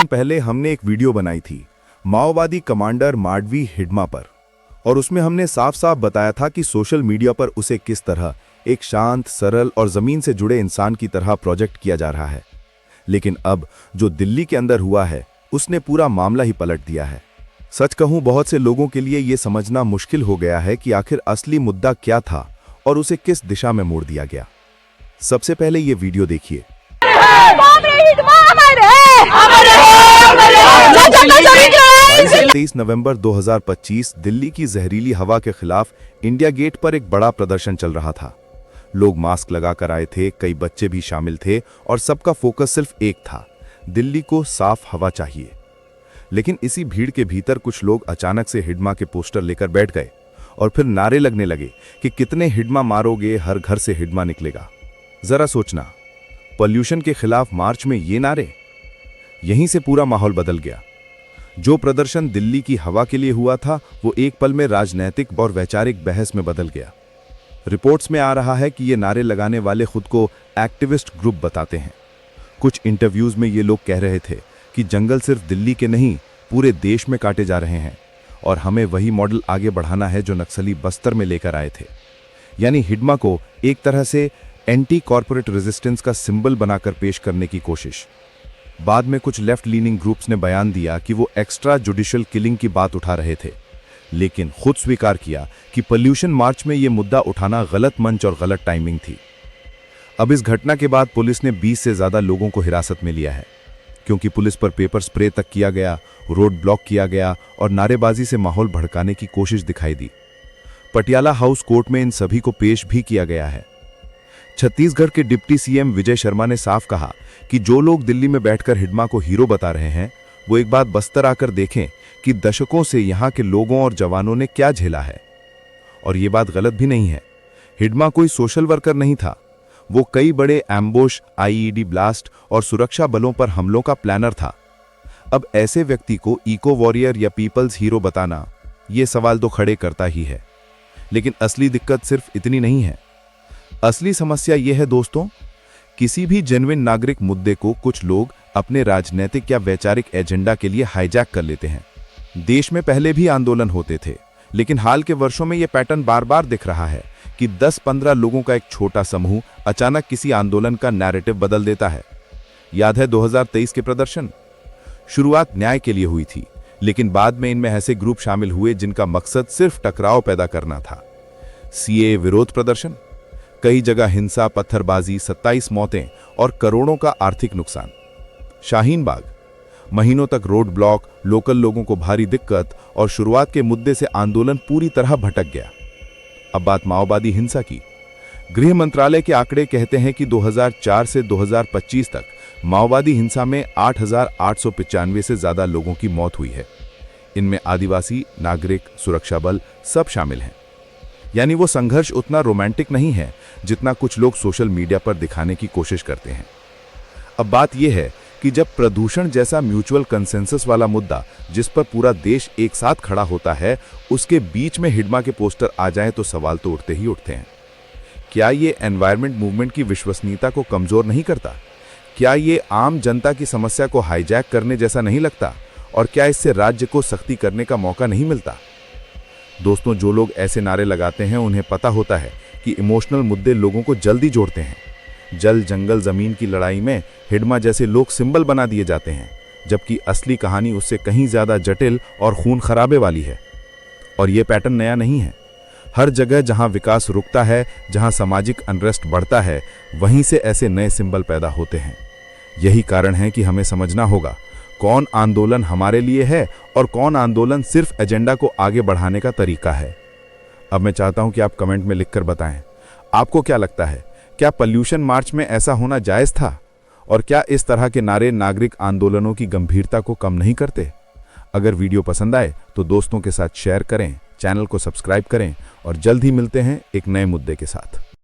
दिन पहले हमने एक वीडियो बनाई थी माओवादी कमांडर माडवी हिडमा पर, और उसमें हमने साफ साफ बताया था कि सोशल मीडिया पर उसे किस तरह एक शांत, सरल और जमीन से जुड़े इंसान की तरह प्रोजेक्ट किया जा रहा है। लेकिन अब जो दिल्ली के अंदर हुआ है उसने पूरा मामला ही पलट दिया है। सच कहूं, बहुत से लोगों के लिए यह समझना मुश्किल हो गया है कि आखिर असली मुद्दा क्या था और उसे किस दिशा में मोड़ दिया गया। सबसे पहले ये वीडियो देखिए। 23 नवंबर 2025 दिल्ली की जहरीली हवा के खिलाफ इंडिया गेट पर एक बड़ा प्रदर्शन चल रहा था। लोग मास्क लगाकर आए थे, कई बच्चे भी शामिल थे और सबका फोकस सिर्फ एक था, दिल्ली को साफ हवा चाहिए। लेकिन इसी भीड़ के भीतर कुछ लोग अचानक से हिडमा के पोस्टर लेकर बैठ गए और फिर नारे लगने लगे कि कितने हिडमा मारोगे, हर घर से हिडमा निकलेगा। जरा सोचना, पॉल्यूशन के खिलाफ मार्च में ये नारे, यहीं से पूरा माहौल बदल गया। जो प्रदर्शन दिल्ली की हवा के लिए हुआ था वो एक पल में राजनैतिक और वैचारिक बहस में बदल गया। रिपोर्ट्स में आ रहा है कि ये नारे लगाने वाले खुद को एक्टिविस्ट ग्रुप बताते हैं। कुछ इंटरव्यूज में ये लोग कह रहे थे कि जंगल सिर्फ दिल्ली के नहीं पूरे देश में काटे जा रहे हैं और हमें वही मॉडल आगे बढ़ाना है जो नक्सली बस्तर में लेकर आए थे। यानी हिडमा को एक तरह से एंटी कॉर्पोरेट रेजिस्टेंस का सिंबल बनाकर पेश करने की कोशिश। बाद में कुछ लेफ्ट लीनिंग ग्रुप्स ने बयान दिया कि वो एक्स्ट्रा जुडिशियल किलिंग की बात उठा रहे थे, लेकिन खुद स्वीकार किया कि पॉल्यूशन मार्च में ये मुद्दा उठाना गलत मंच और गलत टाइमिंग थी। अब इस घटना के बाद पुलिस ने 20 से ज्यादा लोगों को हिरासत में लिया है, क्योंकि पुलिस पर पेपर स्प्रे तक किया गया, रोड ब्लॉक किया गया और नारेबाजी से माहौल भड़काने की कोशिश दिखाई दी। पटियाला हाउस कोर्ट में इन सभी को पेश भी किया गया है। छत्तीसगढ़ के डिप्टी सीएम विजय शर्मा ने साफ कहा कि जो लोग दिल्ली में बैठकर हिडमा को हीरो बता रहे हैं वो एक बात बस्तर आकर देखें कि दशकों से यहां के लोगों और जवानों ने क्या झेला है। और ये बात गलत भी नहीं है। हिडमा कोई सोशल वर्कर नहीं था, वो कई बड़े एम्बुश, आईईडी ब्लास्ट और सुरक्षा बलों पर हमलों का प्लानर था। अब ऐसे व्यक्ति को इको वॉरियर या पीपल्स हीरो बताना ये सवाल तो खड़े करता ही है। लेकिन असली दिक्कत सिर्फ इतनी नहीं है। असली समस्या यह है दोस्तों, किसी भी जेन्युइन नागरिक मुद्दे को कुछ लोग अपने राजनीतिक या वैचारिक एजेंडा के लिए हाईजैक कर लेते हैं। देश में पहले भी आंदोलन होते थे, लेकिन हाल के वर्षों में यह पैटर्न बार बार दिख रहा है कि 10-15 लोगों का एक छोटा समूह अचानक किसी आंदोलन का नैरेटिव बदल देता है। याद है 2023 के प्रदर्शन? शुरुआत न्याय के लिए हुई थी, लेकिन बाद में इनमें ऐसे ग्रुप शामिल हुए जिनका मकसद सिर्फ टकराव पैदा करना था। सीए विरोध प्रदर्शन, कई जगह हिंसा, पत्थरबाजी, 27 मौतें और करोड़ों का आर्थिक नुकसान। शाहीन बाग, महीनों तक रोड ब्लॉक, लोकल लोगों को भारी दिक्कत और शुरुआत के मुद्दे से आंदोलन पूरी तरह भटक गया। अब बात माओवादी हिंसा की। गृह मंत्रालय के आंकड़े कहते हैं कि 2004 से 2025 तक माओवादी हिंसा में 8,895 से ज्यादा लोगों की मौत हुई है। इनमें आदिवासी, नागरिक, सुरक्षा बल सब शामिल हैं। यानी वो संघर्ष उतना रोमांटिक नहीं है जितना कुछ लोग सोशल मीडिया पर दिखाने की कोशिश करते हैं। अब बात यह है कि जब प्रदूषण जैसा म्यूचुअल कंसेंसस वाला मुद्दा जिस पर पूरा देश एक साथ खड़ा होता है, उसके बीच में हिडमा के पोस्टर आ जाएं तो सवाल तो उठते ही उठते हैं। क्या ये एनवायरमेंट मूवमेंट की विश्वसनीयता को कमजोर नहीं करता? क्या ये आम जनता की समस्या को हाईजैक करने जैसा नहीं लगता? और क्या इससे राज्य को सख्ती करने का मौका नहीं मिलता? दोस्तों, जो लोग ऐसे नारे लगाते हैं उन्हें पता होता है कि इमोशनल मुद्दे लोगों को जल्दी जोड़ते हैं। जल, जंगल, जमीन की लड़ाई में हिडमा जैसे लोग सिंबल बना दिए जाते हैं, जबकि असली कहानी उससे कहीं ज्यादा जटिल और खून खराबे वाली है। और यह पैटर्न नया नहीं है। हर जगह जहां विकास रुकता है, जहां सामाजिक अनरेस्ट बढ़ता है, वहीं से ऐसे नए सिंबल पैदा होते हैं। यही कारण है कि हमें समझना होगा कौन आंदोलन हमारे लिए है और कौन आंदोलन सिर्फ एजेंडा को आगे बढ़ाने का तरीका है। अब मैं चाहता हूं कि आप कमेंट में लिखकर बताएं, आपको क्या लगता है, क्या पॉल्यूशन मार्च में ऐसा होना जायज था? और क्या इस तरह के नारे नागरिक आंदोलनों की गंभीरता को कम नहीं करते? अगर वीडियो पसंद आए तो दोस्तों के साथ शेयर करें, चैनल को सब्सक्राइब करें और जल्द ही मिलते हैं एक नए मुद्दे के साथ।